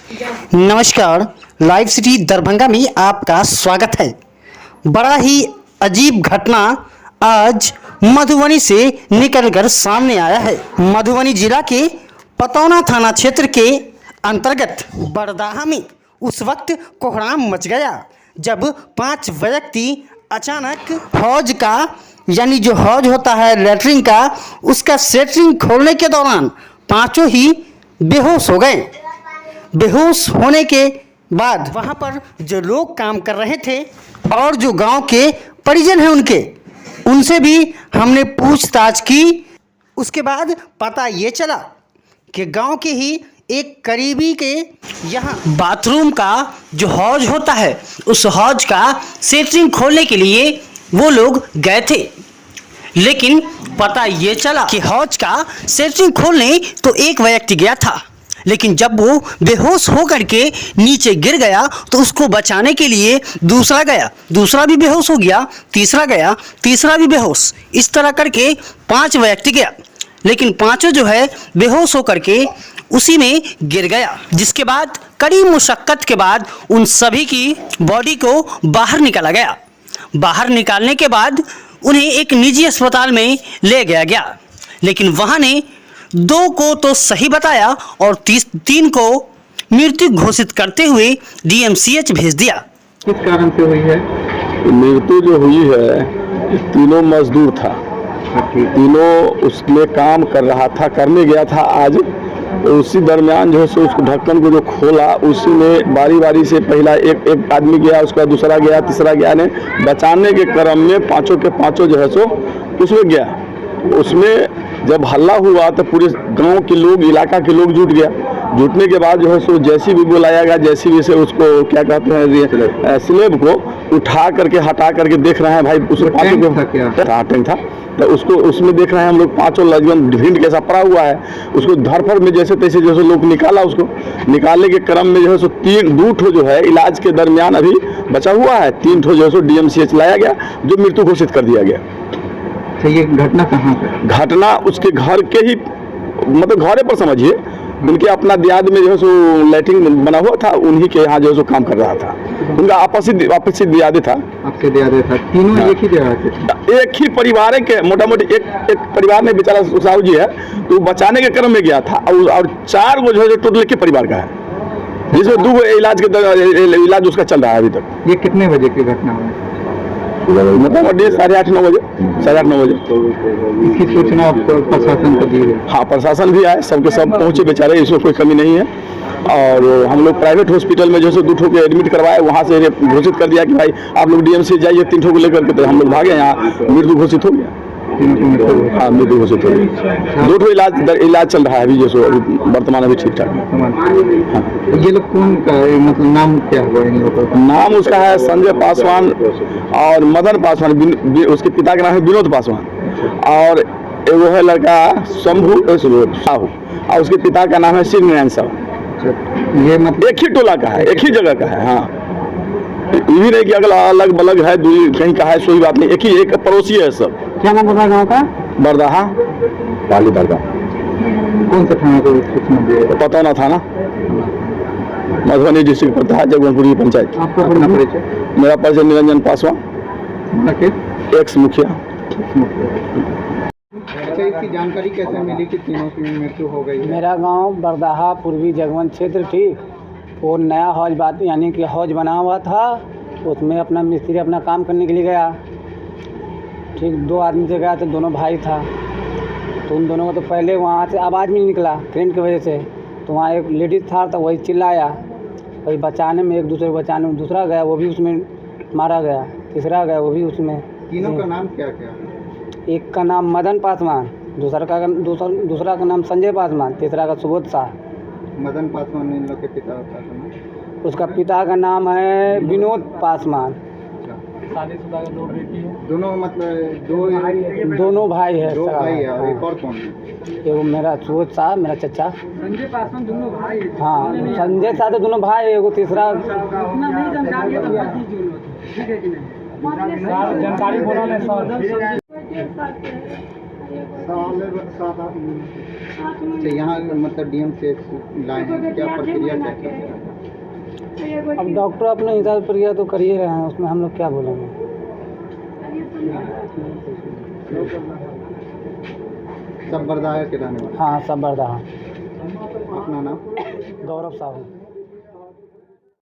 नमस्कार। Live city Darbhanga में आपका स्वागत है। बड़ा ही अजीब घटना आज मधुबनी से निकलकर सामने आया है। मधुबनी जिला के पतौना थाना क्षेत्र के अंतर्गत बरदाहा में उस वक्त कोहराम मच गया जब 5 व्यक्ति अचानक हौज का यानी जो हौज होता है लैट्रिन का उसका सेटरिंग खोलने के दौरान पांचों ही बेहोश हो गए। बेहोश होने के बाद वहां पर जो लोग काम कर रहे थे और जो गांव के परिजन हैं उनसे भी हमने पूछताछ की। उसके बाद पता ये चला कि गांव के ही एक करीबी के यहाँ बाथरूम का जो हौज होता है उस हौज का सेटरिंग खोलने के लिए वो लोग गए थे, लेकिन पता ये चला कि हौज का सेटरिंग खोलने तो एक व्यक्ति गया था, लेकिन जब वो बेहोश होकर के नीचे गिर गया तो उसको बचाने के लिए दूसरा गया, दूसरा भी बेहोश हो गया, तीसरा गया, तीसरा भी बेहोश, इस तरह करके 5 व्यक्ति गया, लेकिन पांचों जो है बेहोश होकर के उसी में गिर गया। जिसके बाद कड़ी मुशक्कत के बाद उन सभी की बॉडी को बाहर निकाला गया। बाहर निकालने के बाद उन्हें एक निजी अस्पताल में ले गया, लेकिन वहाँ ने 2 को तो सही बताया और 3 को मृत्यु घोषित करते हुए DMCH भेज दिया। किस कारण से हुई है? मृत्यु जो हुई है तीनों मजदूर था, तीनों उसमें काम कर रहा था, करने गया था आज। तो उसी दरमियान जो है सो उसको ढक्कन को जो खोला उसी में बारी बारी से पहला एक आदमी गया, उसका दूसरा गया, तीसरा गया। ने बचाने के क्रम में पांचों के पांचों जो है सो उसमें गया। उसमें जब हल्ला हुआ तो पूरे गांव के लोग, इलाका के लोग जुट गया। जुटने के बाद जो है सो जेसीबी बुलाया गया। जेसीबी से उसको क्या कहते हैं स्लेब को उठा करके हटा करके देख रहे हैं भाई उसमें टैंक था तो उसको उसमें देख रहे हैं हम लोग पांचों लजगन भिंड कैसा पड़ा हुआ है। उसको धरफड़ में जैसे तैसे जैसे लोग निकाला, उसको निकालने के क्रम में जो है सो 2 ठो जो है इलाज के दरमियान अभी बचा हुआ है, 3 ठो जो है सो DMCH लाया गया जो मृत्यु घोषित कर दिया गया। तो ये घटना कहाँ पे? घटना उसके घर के ही मतलब घरे पर समझिए, उनके अपना दियाद में जो है सो लैट्रिन बना हुआ था, उन्हीं के यहाँ जो है सो काम कर रहा था। उनका आपसी दियादे था। आपके दियादे था? तीनों एक ही जगह के? एक ही परिवार के, मोटा मोटी एक परिवार में बेचारा साहू जी है तो बचाने के क्रम में गया था और 4 गो जो है टोटल के परिवार का है, जिसमें 2 गो इलाज उसका चल रहा है अभी तक। ये कितने बजे की घटना हुई? मोटामोटी 8:30-9 बजे, 8:30-9 बजे। इसकी सूचना प्रशासन को दी है? हाँ, प्रशासन भी आए, सबके सब पहुँचे बेचारे, इसमें कोई कमी नहीं है। और हम लोग प्राइवेट हॉस्पिटल में जो है 2 ठो के एडमिट करवाए, वहाँ से घोषित कर दिया कि भाई आप लोग DMCH जाइए, 3 ठो को लेकर के। तो हम लोग भागे, यहाँ मृत्यु घोषित हो गया। हाँ, मृत्यु घोषित हो गया। 2 ठो इलाज चल रहा है अभी, जो सो वर्तमान अभी ठीक ठाक है। हाँ। ये लोग कौन का मतलब नाम क्या हुआ इन लोगों का? नाम उसका है संजय पासवान और मदन पासवान, उसके पिता का नाम है विनोद पासवान, और वो है लड़का शंभू साहू, और उसके पिता का नाम है शिव नारायण साहू। ये मतलब एक ही टोला का है, एक ही जगह का है। हाँ, ये भी नहीं कि अगला अलग बलग है, दूरी कहीं का है, कोई बात नहीं, एक पड़ोसी है सब। क्या नाम बताया गाँव का? बरदाहा, पाली बरदा। कौन सा थाना को सूचना दिया? पतौना थाना, मधुबनी डिस्ट्रिक्ट पड़ता है, जगवनपुरी पंचायत। आपका अपना परिचय? मेरा परिचय निरंजन पासवान, एक्स मुखिया। अच्छा, इसकी जानकारी कैसे मिली कि तीनों की मृत्यु हो गई? मेरा गांव बरदाहा पूर्वी जगवन क्षेत्र ठीक, वो नया हौज बात यानी कि हौज बना हुआ था, उसमें अपना मिस्त्री अपना काम करने के लिए गया। ठीक 2 आदमी से गया तो दोनों भाई था, तो उन दोनों को तो पहले वहाँ से आवाज़ भी नहीं निकला करंट की वजह से, तो वहाँ एक लेडीज़ था तो वही चिल्लाया, वही बचाने में, एक दूसरे को बचाने में दूसरा गया, वो भी उसमें मारा गया, तीसरा गया, वो भी उसमें। तीनों का नाम क्या क्या? एक का नाम मदन पासवान, दूसरा का नाम संजय पासवान, तीसरा का सुबोध शाह। मदन पासवान इन लोग के पिता का नाम? उसका पिता का नाम है विनोद पासवान। शादीशुदा का 2 बेटी है? दोनों मतलब दोनों भाई है। 2 भाई है, और एक और कौन है? एगो मेरा सुबोध शाह, मेरा चचा। संजय पासवान दोनों भाई? हाँ, संजय शाह तो दोनों भाई, एगो तीसरा जानकारी बोला अच्छा, यहाँ मतलब डीएम से लाए हैं, क्या प्रक्रिया क्या है? अब डॉक्टर अपने हिसाब से प्रक्रिया तो कर ही रहे हैं, उसमें हम लोग क्या बोलेंगे। सब बरदाया के रहने वाले। हाँ सब बर्दाहा। अपना नाम? गौरव साहू।